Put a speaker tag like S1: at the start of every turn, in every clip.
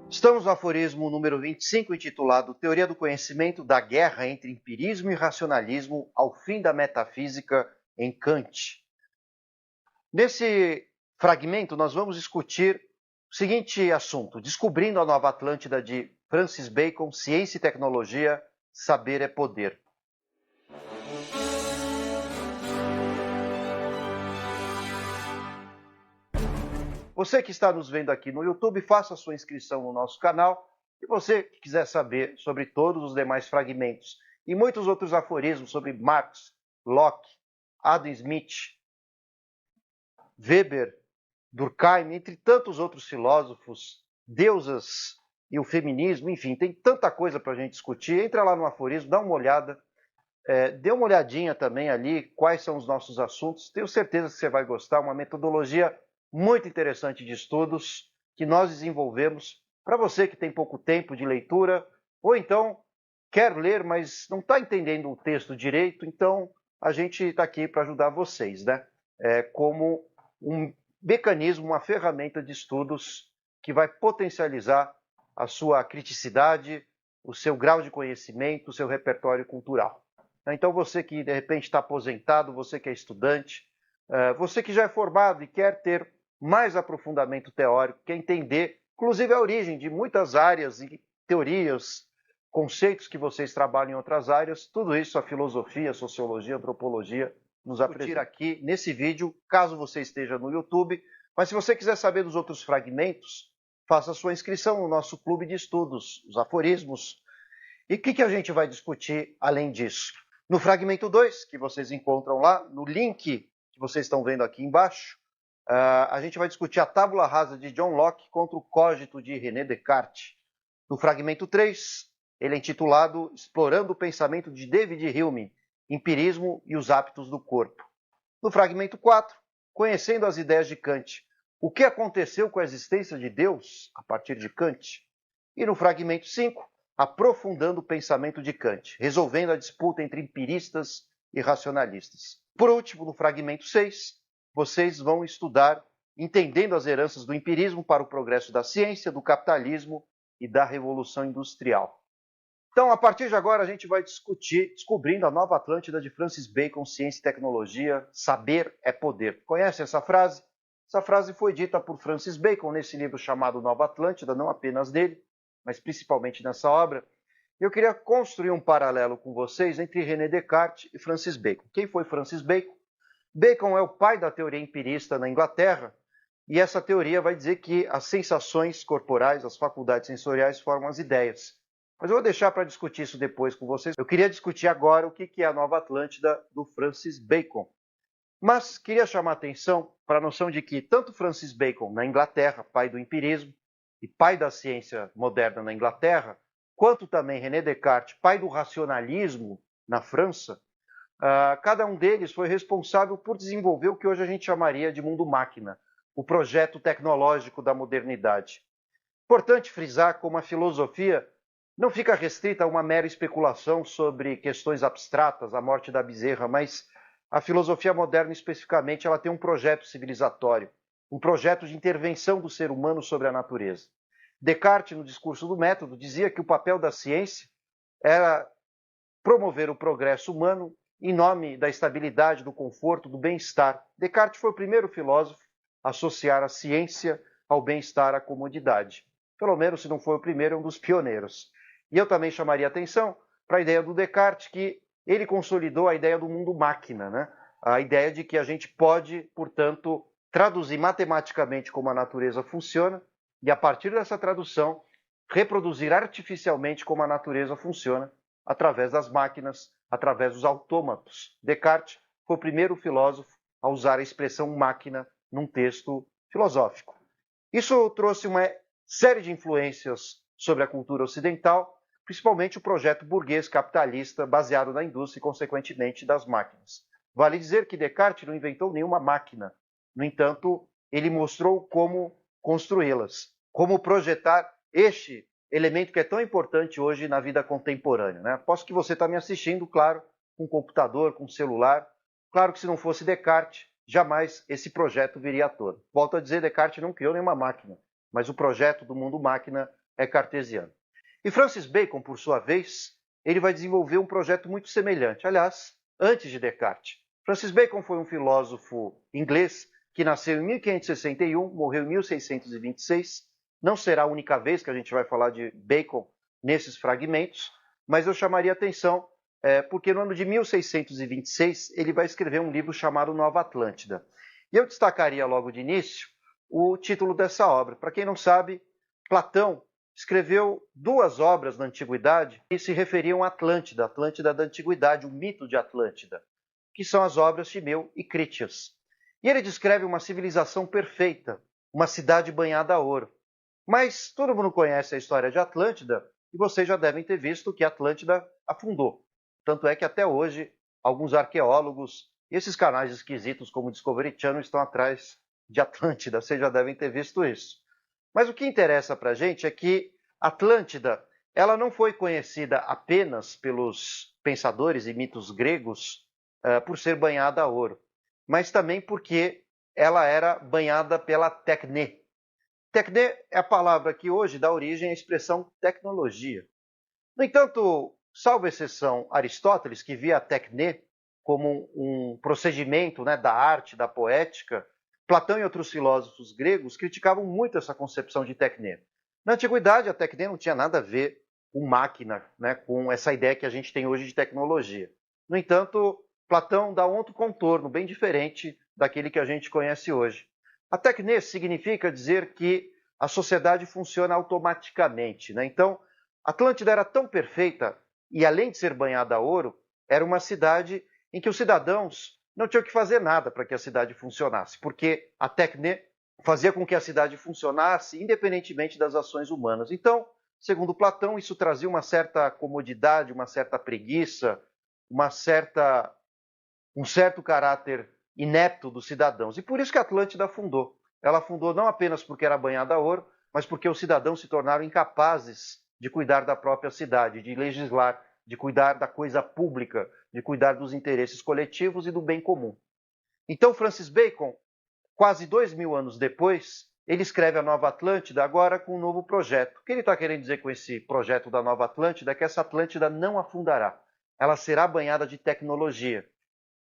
S1: Estamos no aforismo número 25, intitulado Teoria do Conhecimento da Guerra entre Empirismo e Racionalismo ao fim da Metafísica em Kant. Nesse fragmento, nós vamos discutir o seguinte assunto: Descobrindo a Nova Atlântida, de Francis Bacon, Ciência e Tecnologia, Saber é Poder. Você que está nos vendo aqui no YouTube, faça a sua inscrição no nosso canal. E você que quiser saber sobre todos os demais fragmentos e muitos outros aforismos sobre Marx, Locke, Adam Smith, Weber, Durkheim, entre tantos outros filósofos, deusas e o feminismo, enfim, tem tanta coisa para a gente discutir. Entra lá no aforismo, dá uma olhada, dê uma olhadinha também ali, quais são os nossos assuntos. Tenho certeza que você vai gostar, uma metodologia muito interessante de estudos que nós desenvolvemos para você que tem pouco tempo de leitura, ou então quer ler, mas não está entendendo o texto direito, então a gente está aqui para ajudar vocês, né? Como um mecanismo, uma ferramenta de estudos que vai potencializar a sua criticidade, o seu grau de conhecimento, o seu repertório cultural. Então você que de repente está aposentado, você que é estudante, você que já é formado e quer ter mais aprofundamento teórico, quer entender, inclusive, a origem de muitas áreas e teorias, conceitos que vocês trabalham em outras áreas, tudo isso a filosofia, a sociologia, a antropologia nos apresenta aqui nesse vídeo, caso você esteja no YouTube. Mas se você quiser saber dos outros fragmentos, faça sua inscrição no nosso clube de estudos, os aforismos. E o que a gente vai discutir além disso? No fragmento 2, que vocês encontram lá, no link que vocês estão vendo aqui embaixo, a gente vai discutir a tábula rasa de John Locke contra o cogito de René Descartes. No fragmento 3, ele é intitulado Explorando o Pensamento de David Hume, Empirismo e os Hábitos do Corpo. No fragmento 4, Conhecendo as Ideias de Kant, o que aconteceu com a existência de Deus a partir de Kant. E no fragmento 5, Aprofundando o Pensamento de Kant, resolvendo a disputa entre empiristas e racionalistas. Por último, no fragmento 6, vocês vão estudar entendendo as heranças do empirismo para o progresso da ciência, do capitalismo e da revolução industrial. Então, a partir de agora, a gente vai discutir Descobrindo a Nova Atlântida, de Francis Bacon, Ciência e Tecnologia, Saber é Poder. Conhece essa frase? Essa frase foi dita por Francis Bacon nesse livro chamado Nova Atlântida, não apenas dele, mas principalmente nessa obra. Eu queria construir um paralelo com vocês entre René Descartes e Francis Bacon. Quem foi Francis Bacon? Bacon é o pai da teoria empirista na Inglaterra, e essa teoria vai dizer que as sensações corporais, as faculdades sensoriais, formam as ideias. Mas eu vou deixar para discutir isso depois com vocês. Eu queria discutir agora o que é a Nova Atlântida do Francis Bacon. Mas queria chamar a atenção para a noção de que tanto Francis Bacon, na Inglaterra, pai do empirismo e pai da ciência moderna na Inglaterra, quanto também René Descartes, pai do racionalismo na França, cada um deles foi responsável por desenvolver o que hoje a gente chamaria de mundo-máquina, o projeto tecnológico da modernidade. Importante frisar como a filosofia não fica restrita a uma mera especulação sobre questões abstratas, a morte da Bezerra, mas a filosofia moderna especificamente ela tem um projeto civilizatório, um projeto de intervenção do ser humano sobre a natureza. Descartes, no discurso do método, dizia que o papel da ciência era promover o progresso humano em nome da estabilidade, do conforto, do bem-estar. Descartes foi o primeiro filósofo a associar a ciência ao bem-estar, à comodidade. Pelo menos, se não foi o primeiro, é um dos pioneiros. E eu também chamaria atenção para a ideia do Descartes, que ele consolidou a ideia do mundo-máquina, né? A ideia de que a gente pode, portanto, traduzir matematicamente como a natureza funciona e, a partir dessa tradução, reproduzir artificialmente como a natureza funciona através das máquinas, através dos autômatos. Descartes foi o primeiro filósofo a usar a expressão máquina num texto filosófico. Isso trouxe uma série de influências sobre a cultura ocidental, principalmente o projeto burguês capitalista baseado na indústria e, consequentemente, das máquinas. Vale dizer que Descartes não inventou nenhuma máquina. No entanto, ele mostrou como construí-las, como projetar este elemento que é tão importante hoje na vida contemporânea, né? Aposto que você está me assistindo, claro, com computador, com celular. Claro que se não fosse Descartes, jamais esse projeto viria à tona. Volto a dizer, Descartes não criou nenhuma máquina, mas o projeto do mundo-máquina é cartesiano. E Francis Bacon, por sua vez, ele vai desenvolver um projeto muito semelhante. Aliás, antes de Descartes. Francis Bacon foi um filósofo inglês que nasceu em 1561, morreu em 1626. Não será a única vez que a gente vai falar de Bacon nesses fragmentos, mas eu chamaria atenção porque no ano de 1626 ele vai escrever um livro chamado Nova Atlântida. E eu destacaria logo de início o título dessa obra. Para quem não sabe, Platão escreveu duas obras na Antiguidade que se referiam à Atlântida, Atlântida da Antiguidade, o mito de Atlântida, que são as obras Timeu e Critias. E ele descreve uma civilização perfeita, uma cidade banhada a ouro. Mas todo mundo conhece a história de Atlântida e vocês já devem ter visto que Atlântida afundou. Tanto é que até hoje alguns arqueólogos e esses canais esquisitos como o Discovery Channel estão atrás de Atlântida, vocês já devem ter visto isso. Mas o que interessa para a gente é que Atlântida ela não foi conhecida apenas pelos pensadores e mitos gregos por ser banhada a ouro, mas também porque ela era banhada pela Tecne. Tecne é a palavra que hoje dá origem à expressão tecnologia. No entanto, salvo exceção Aristóteles, que via a Tecne como um procedimento da arte, da poética, Platão e outros filósofos gregos criticavam muito essa concepção de Tecne. Na Antiguidade, a Tecne não tinha nada a ver com máquina, com essa ideia que a gente tem hoje de tecnologia. No entanto, Platão dá um outro contorno bem diferente daquele que a gente conhece hoje. A Tecne significa dizer que a sociedade funciona automaticamente. Então, Atlântida era tão perfeita e, além de ser banhada a ouro, era uma cidade em que os cidadãos não tinham que fazer nada para que a cidade funcionasse, porque a Tecne fazia com que a cidade funcionasse independentemente das ações humanas. Então, segundo Platão, isso trazia uma certa comodidade, uma certa preguiça, um certo caráter inepto dos cidadãos. E por isso que a Atlântida afundou. Ela afundou não apenas porque era banhada a ouro, mas porque os cidadãos se tornaram incapazes de cuidar da própria cidade, de legislar, de cuidar da coisa pública, de cuidar dos interesses coletivos e do bem comum. Então, Francis Bacon, quase 2000 anos depois, ele escreve a Nova Atlântida agora com um novo projeto. O que ele está querendo dizer com esse projeto da Nova Atlântida é que essa Atlântida não afundará. Ela será banhada de tecnologia.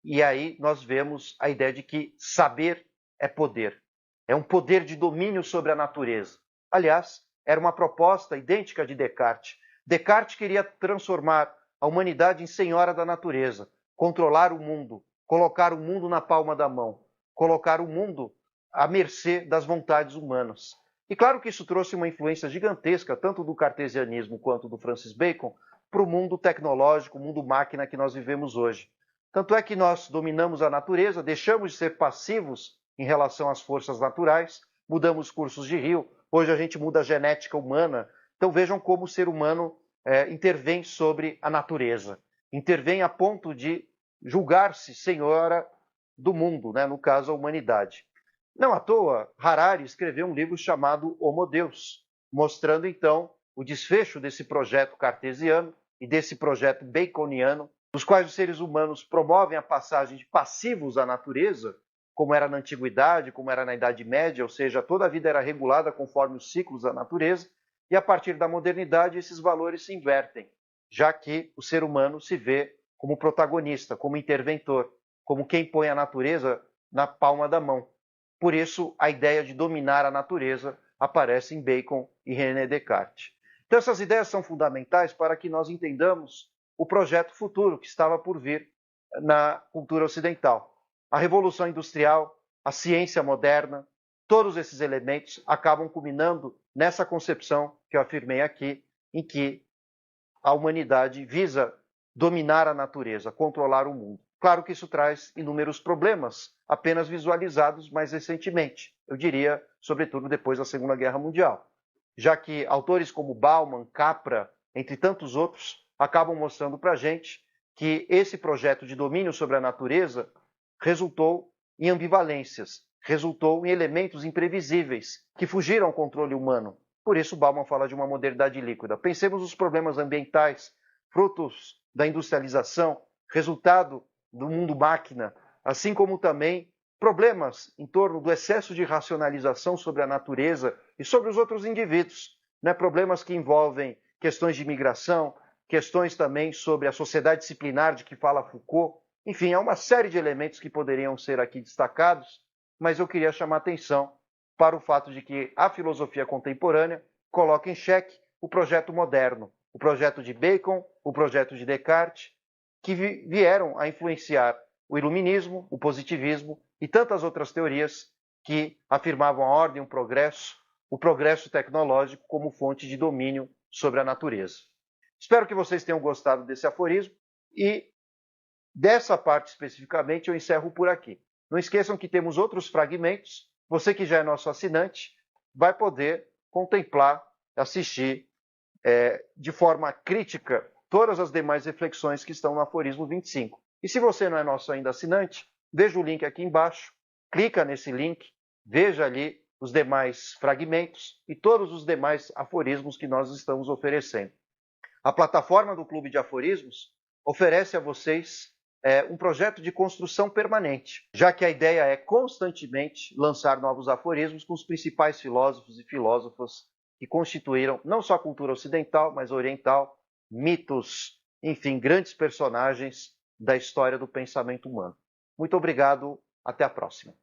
S1: E aí nós vemos a ideia de que saber é poder. É um poder de domínio sobre a natureza. Aliás, era uma proposta idêntica de Descartes. Descartes queria transformar a humanidade em senhora da natureza, controlar o mundo, colocar o mundo na palma da mão, colocar o mundo à mercê das vontades humanas. E claro que isso trouxe uma influência gigantesca, tanto do cartesianismo quanto do Francis Bacon, para o mundo tecnológico, o mundo máquina que nós vivemos hoje. Tanto é que nós dominamos a natureza, deixamos de ser passivos em relação às forças naturais, mudamos cursos de rio, hoje a gente muda a genética humana. Então vejam como o ser humano intervém sobre a natureza, intervém a ponto de julgar-se senhora do mundo, no caso a humanidade. Não à toa, Harari escreveu um livro chamado Homo Deus, mostrando então o desfecho desse projeto cartesiano e desse projeto baconiano, dos quais os seres humanos promovem a passagem de passivos à natureza, como era na Antiguidade, como era na Idade Média, ou seja, toda a vida era regulada conforme os ciclos da natureza, e a partir da modernidade esses valores se invertem, já que o ser humano se vê como protagonista, como interventor, como quem põe a natureza na palma da mão. Por isso, a ideia de dominar a natureza aparece em Bacon e René Descartes. Então, essas ideias são fundamentais para que nós entendamos o projeto futuro que estava por vir na cultura ocidental. A Revolução Industrial, a ciência moderna, todos esses elementos acabam culminando nessa concepção que eu afirmei aqui, em que a humanidade visa dominar a natureza, controlar o mundo. Claro que isso traz inúmeros problemas, apenas visualizados mais recentemente, eu diria, sobretudo depois da Segunda Guerra Mundial, já que autores como Bauman, Capra, entre tantos outros, acabam mostrando para a gente que esse projeto de domínio sobre a natureza resultou em ambivalências, resultou em elementos imprevisíveis que fugiram ao controle humano. Por isso, Bauman fala de uma modernidade líquida. Pensemos nos problemas ambientais, frutos da industrialização, resultado do mundo máquina, assim como também problemas em torno do excesso de racionalização sobre a natureza e sobre os outros indivíduos. né? Problemas que envolvem questões de imigração, questões também sobre a sociedade disciplinar de que fala Foucault. Enfim, há uma série de elementos que poderiam ser aqui destacados, mas eu queria chamar atenção para o fato de que a filosofia contemporânea coloca em xeque o projeto moderno, o projeto de Bacon, o projeto de Descartes, que vieram a influenciar o iluminismo, o positivismo e tantas outras teorias que afirmavam a ordem, o progresso tecnológico como fonte de domínio sobre a natureza. Espero que vocês tenham gostado desse aforismo e dessa parte especificamente eu encerro por aqui. Não esqueçam que temos outros fragmentos. Você que já é nosso assinante vai poder contemplar, assistir de forma crítica todas as demais reflexões que estão no aforismo 25. E se você não é nosso ainda assinante, veja o link aqui embaixo, clica nesse link, veja ali os demais fragmentos e todos os demais aforismos que nós estamos oferecendo. A plataforma do Clube de Aforismos oferece a vocês um projeto de construção permanente, já que a ideia é constantemente lançar novos aforismos com os principais filósofos e filósofas que constituíram não só a cultura ocidental, mas oriental, mitos, enfim, grandes personagens da história do pensamento humano. Muito obrigado, até a próxima.